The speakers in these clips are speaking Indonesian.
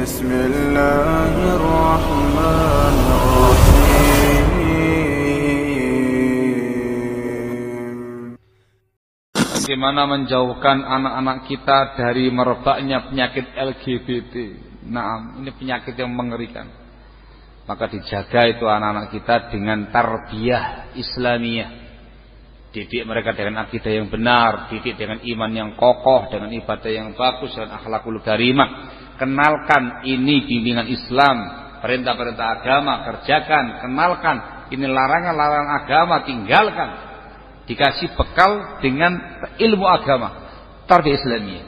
بسم الله الرحمن الرحيم. Bagaimana menjauhkan anak-anak kita dari merebaknya penyakit LGBT? Nah, ini penyakit yang mengerikan. Maka dijaga itu anak-anak kita dengan tarbiyah Islamiyah. Didik mereka dengan akidah yang benar, didik dengan iman yang kokoh, dengan ibadah yang bagus, dan akhlakul karimah. Kenalkan ini bimbingan Islam, perintah-perintah agama, kerjakan, kenalkan. Ini larangan-larangan agama, tinggalkan. Dikasih bekal dengan ilmu agama, tarbiyah Islamiyah.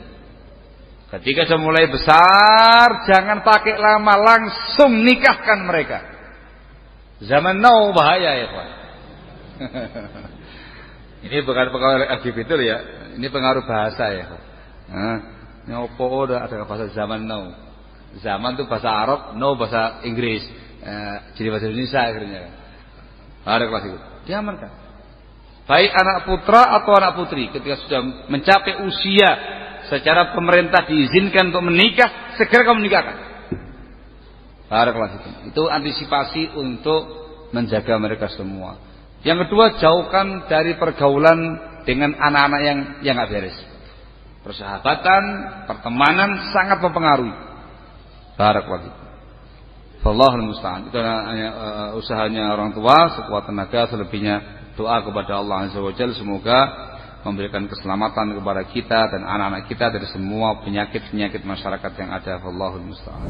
Ketika sudah mulai besar, jangan pakai lama, langsung nikahkan mereka. Zaman now bahaya ya Pak. Ini bukan pengaruh LGBT ya, ini pengaruh bahasa ya. Ini apa udah ada bahasa zaman now. Zaman itu bahasa Arab, now bahasa Inggris, jadi bahasa Indonesia akhirnya. Ada kelas itu. Diamankan. Baik anak putra atau anak putri, ketika sudah mencapai usia secara pemerintah diizinkan untuk menikah, segera kamu menikahkan. Ada kelas itu. Itu antisipasi untuk menjaga mereka semua. Yang kedua, jauhkan dari pergaulan dengan anak-anak yang nggak beres. Persahabatan, pertemanan sangat mempengaruhi. Barakallahu fikum. Wallahul musta'an. Itu hanya usahanya orang tua, sekuat tenaga, selebihnya doa kepada Allah Azza wa Jalla, semoga memberikan keselamatan kepada kita dan anak-anak kita dari semua penyakit-penyakit masyarakat yang ada. Wallahul musta'an.